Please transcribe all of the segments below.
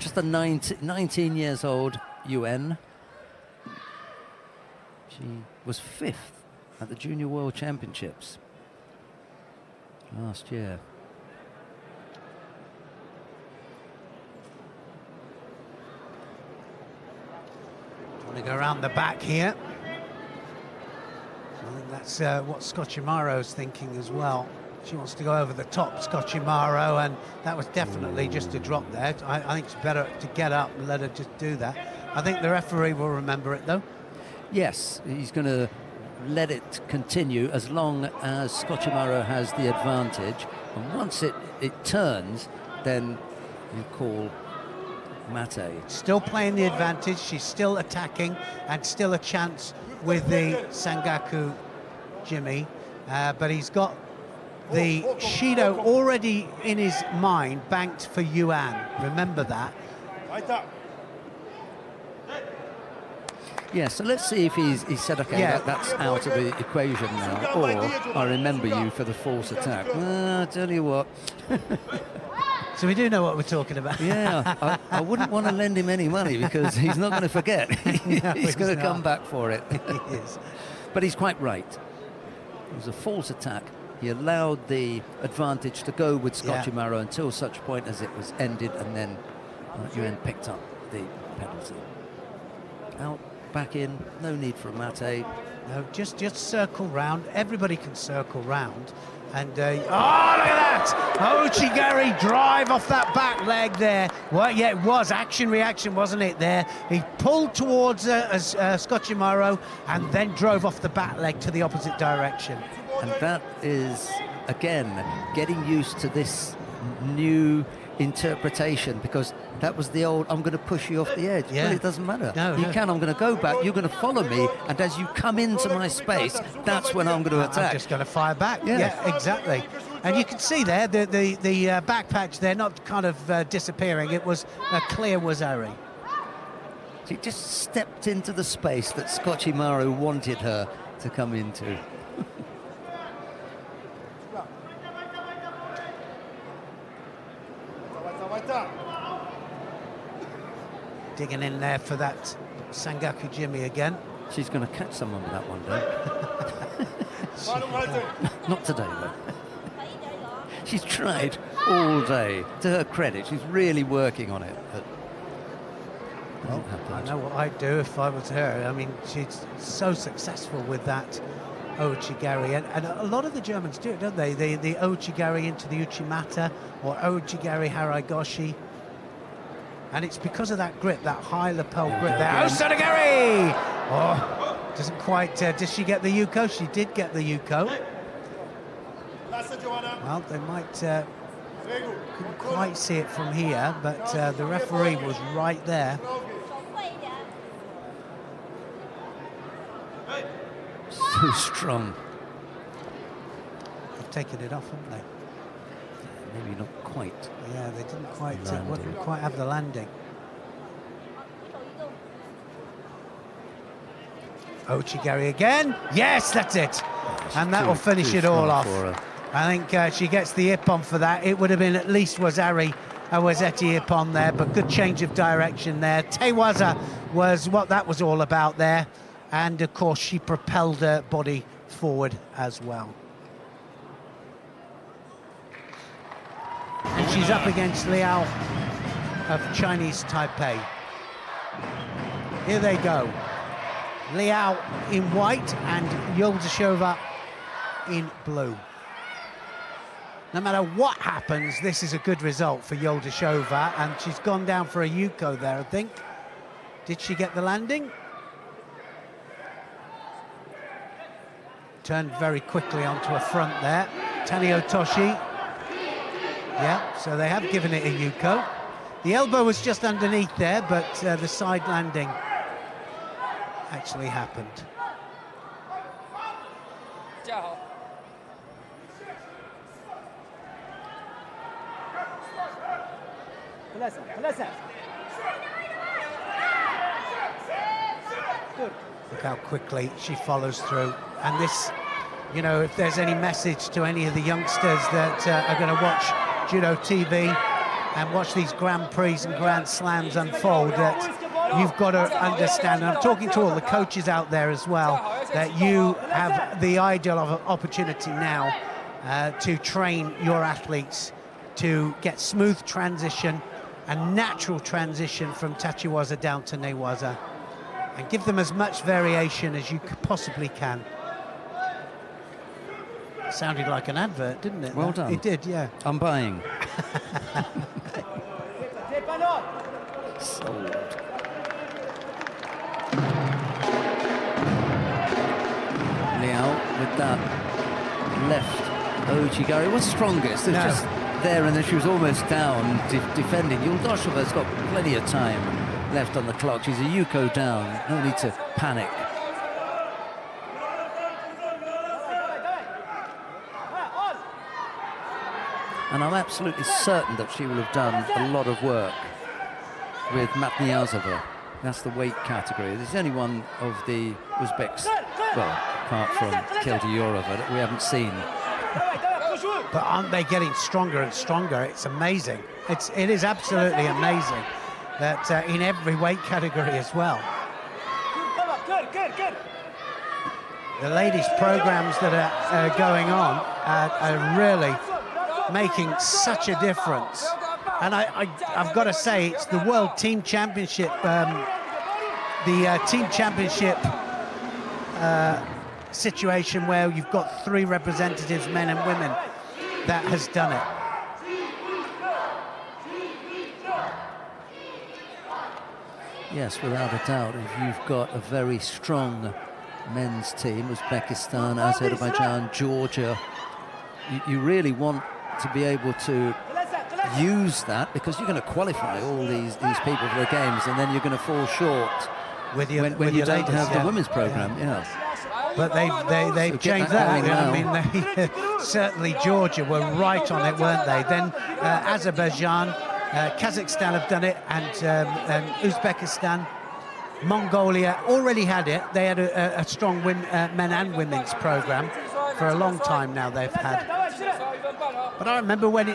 just a 19 years old Yuan. She was 5th at the Junior World Championships last year. Want to go around the back here. I think that's what Scocimaro's thinking as well. She wants to go over the top, Scocimaro, and that was definitely just a drop there. I think it's better to get up and let her just do that. I think the referee will remember it, though. Yes, he's going to let it continue as long as Scocimaro has the advantage. And once it turns, then you call Mate. Still playing the advantage. She's still attacking and still a chance with the Sangaku Jimmy. But he's got the Shido already in his mind, banked for Yuan. Remember that. Yeah, so let's see if he's said, okay, that's out of the equation now, or I remember you for the false attack. I tell you what. So we do know what we're talking about. Yeah, I wouldn't want to lend him any money because he's not going to forget. No, he's going to come back for it. He is. But he's quite right. It was a false attack. He allowed the advantage to go with Scocimaro until such point as it was ended, and then Yuan picked up the penalty. Out, back in, no need for a Mate. No, just circle round. Everybody can circle round. And, oh, look at that! Ochigari drive off that back leg there. Well, yeah, it was action-reaction, wasn't it, there? He pulled towards Scocimaro and then drove off the back leg to the opposite direction. And that is, again, getting used to this new interpretation, because that was the old, I'm going to push you off the edge. Yeah. Well, it doesn't matter. No, you can, I'm going to go back, you're going to follow me, and as you come into my space, that's when I'm going to attack. I'm just going to fire back. Yeah. Exactly. And you can see there, the back patch there, not kind of disappearing. It was a clear Wazari. She just stepped into the space that Scocimaro wanted her to come into. Digging in there for that Sangaku Jimmy again. She's going to catch someone with that one, though. Not today, though. She's tried all day. To her credit, she's really working on it. But well, I know what I'd do if I was her. I mean, she's so successful with that Ochigari, and a lot of the Germans do it, don't they? The Ochigari into the Uchimata or Ochigari Haragoshi. And it's because of that grip, that high lapel grip there. Oh, Sonogari! Oh, doesn't quite, did she get the Yuko? She did get the Yuko. Well, they might, couldn't quite see it from here, but the referee was right there. So strong. They've taken it off, haven't they? Maybe not quite. Yeah, they didn't quite have the landing. Ochigari again. Yes, that's it. And that will finish it all off. I think she gets the Ippon for that. It would have been at least Wazari, Wazetti Ippon there, but good change of direction there. Tewaza was what that was all about there. And, of course, she propelled her body forward as well. And she's up against Liao of Chinese Taipei. Here they go. Liao in white and Yuldoshova in blue. No matter what happens, this is a good result for Yuldoshova, and she's gone down for a Yuko there, I think. Did she get the landing? Turned very quickly onto a front there. Tanio Toshi. Yeah, so they have given it a Yuko. The elbow was just underneath there, but the side landing actually happened. Look how quickly she follows through. And this, you know, if there's any message to any of the youngsters that are going to watch Judo TV, and watch these Grand Prix and Grand Slams unfold, that you've got to understand, and I'm talking to all the coaches out there as well, that you have the ideal of an opportunity now to train your athletes to get smooth transition and natural transition from tachiwaza down to newaza, and give them as much variation as you possibly can. Sounded like an advert, didn't it? Well done. It did, yeah. I'm buying. Sold. Liao with that left Ojigari was strongest. It was just there, and then she was almost down defending. Yuldoshova's got plenty of time left on the clock. She's a Yuko down. No need to panic. And I'm absolutely certain that she will have done a lot of work with Matniazova. That's the weight category. There's only one of the Uzbeks, well, apart from Yuldoshova, that we haven't seen. But aren't they getting stronger and stronger? It's amazing. It is absolutely amazing that in every weight category as well. The ladies' programs that are going on are really making such a difference. And I've got to say, it's the World Team Championship, Team Championship situation where you've got 3 representatives, men and women, that has done it. Yes, without a doubt. If you've got a very strong men's team, Uzbekistan, Azerbaijan, Georgia, you really want to be able to use that, because you're going to qualify all these people for the games, and then you're going to fall short when you don't have the women's program. Yeah. But they've changed that. I mean, certainly Georgia were right on it, weren't they? Then Azerbaijan, Kazakhstan have done it, and Uzbekistan, Mongolia already had it. They had a strong men and women's program for a long time now. They've had. But I remember when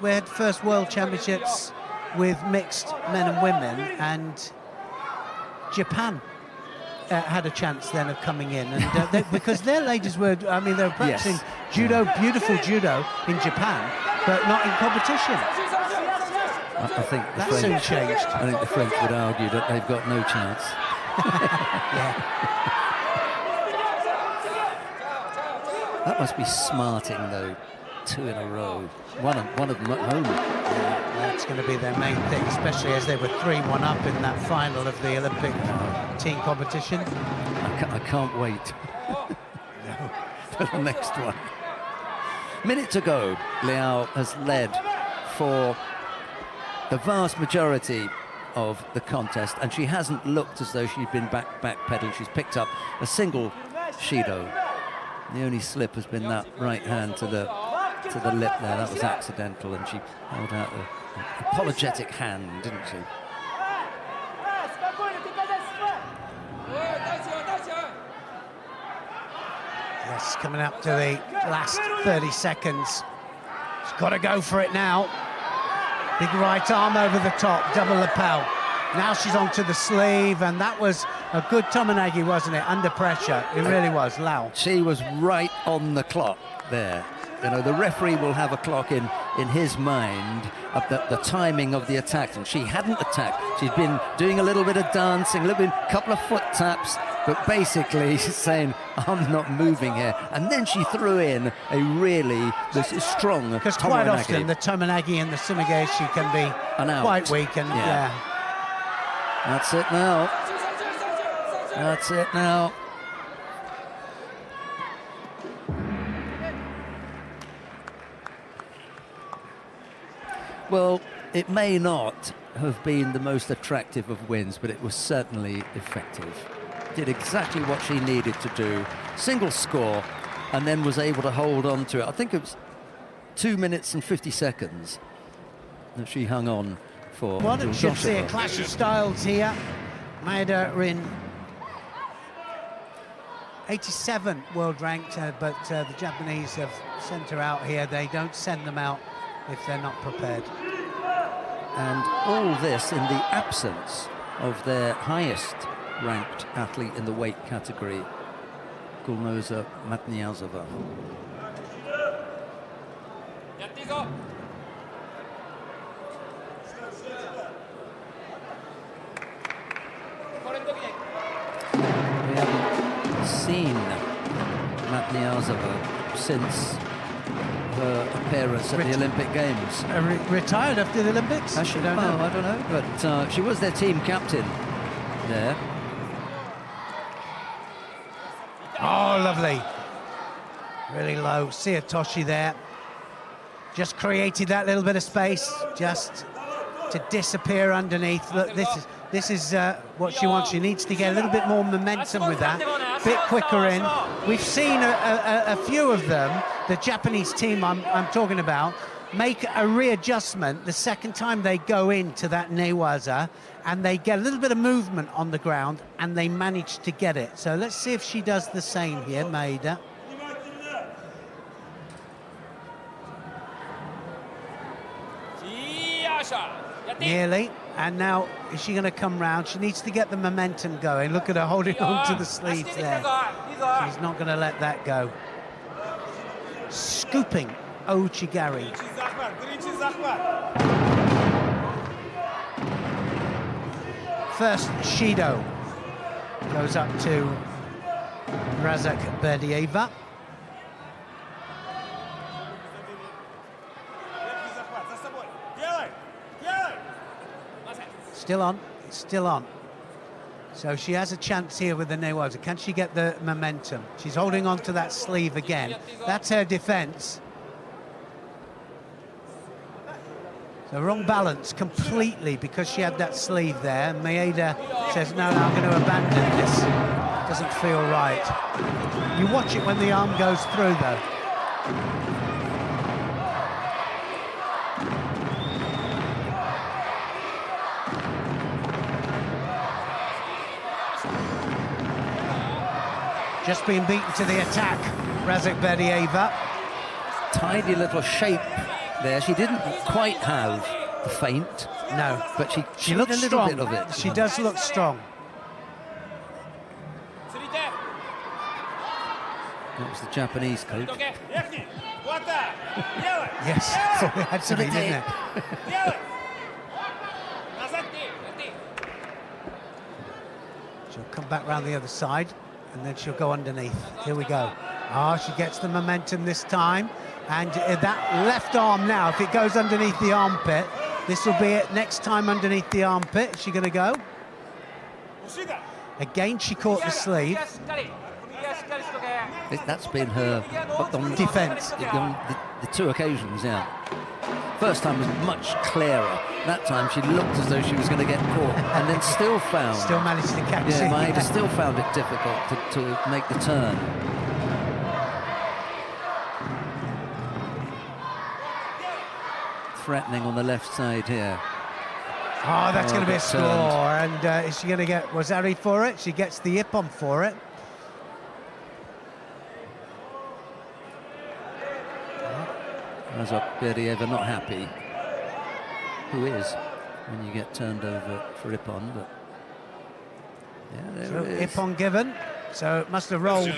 we had first World Championships with mixed men and women, and Japan had a chance then of coming in, and because their ladies were, I mean, they were practicing judo, beautiful judo in Japan, but not in competition. I think that soon changed. I think the French would argue that they've got no chance. That must be smarting, though. 2 in a row. One of them at home. Yeah, that's going to be their main thing, especially as they were 3-1 up in that final of the Olympic team competition. I can't wait for the next one. Minute to go. Liao has led for the vast majority of the contest, and she hasn't looked as though she'd been backpedaling. She's picked up a single Shido. The only slip has been that right hand to the lip there. That was accidental, and she held out an apologetic hand, didn't she? Yes, coming up to the last 30 seconds. She's got to go for it now. Big right arm over the top, double lapel. Now she's onto the sleeve, and that was a good Tominagi, wasn't it? Under pressure, it really was. Liao. She was right on the clock there. You know, the referee will have a clock in his mind of the timing of the attack, and she hadn't attacked. She'd been doing a little bit of dancing, a couple of foot taps, but basically she's saying, I'm not moving here. And then she threw in a really strong because quite often the Tominagi and the Sumigeshi can be quite weak, and That's it now. That's it now. Well, it may not have been the most attractive of wins, but it was certainly effective. Did exactly what she needed to do. Single score, and then was able to hold on to it. I think it was 2 minutes and 50 seconds that she hung on for. One should see a clash of styles here. Maeda in 87 world ranked, but the Japanese have sent her out here. They don't send them out if they're not prepared. And all this in the absence of their highest ranked athlete in the weight category, Gulnoza Matniazova. We haven't seen Matniazova since her appearance at the Olympic Games. Retired after the Olympics? I don't know. I don't know, but she was their team captain there. Oh, lovely. Really low. Toshi there. Just created that little bit of space, just to disappear underneath. Look, this is what she wants. She needs to get a little bit more momentum with that, a bit quicker in. We've seen a few of them, the Japanese team I'm talking about, make a readjustment the second time they go into that newaza, and they get a little bit of movement on the ground, and they manage to get it. So let's see if she does the same here, Maeda. Nearly, and now is she going to come round? She needs to get the momentum going. Look at her holding on to the sleeves there. She's not going to let that go. Scooping Ouchigari. First, Shido goes up to Razzokberdieva. Still on, still on. So she has a chance here with the newaza. Can she get the momentum? She's holding on to that sleeve again. That's her defense. So wrong balance completely because she had that sleeve there. Maeda says, no, I'm going to abandon this. Doesn't feel right. You watch it when the arm goes through, though. Just being beaten to the attack, Razzokberdieva. Tidy little shape there. She didn't quite have the feint. No, but she looks a little strong. bit of it. She does look strong. That was the Japanese coach. Yes, it had to be, didn't it? She'll come back round the other side, and then she'll go underneath. Here we go. Ah, she gets the momentum this time. And that left arm now, if it goes underneath the armpit, this will be it next time underneath the armpit. Is she going to go? Again, she caught the sleeve. That's been her defence. The two occasions, yeah. First time was much clearer. That time she looked as though she was going to get caught, and then still managed to catch it. Yeah, Maeda still found it difficult to make the turn. Threatening on the left side here. Oh, that's going to be a score. And is she going to get Wazari for it? She gets the Ippon for it. Razzokberdieva not happy. Who is when you get turned over for Ippon? But yeah, there So it is. Ippon given. So it must have rolled.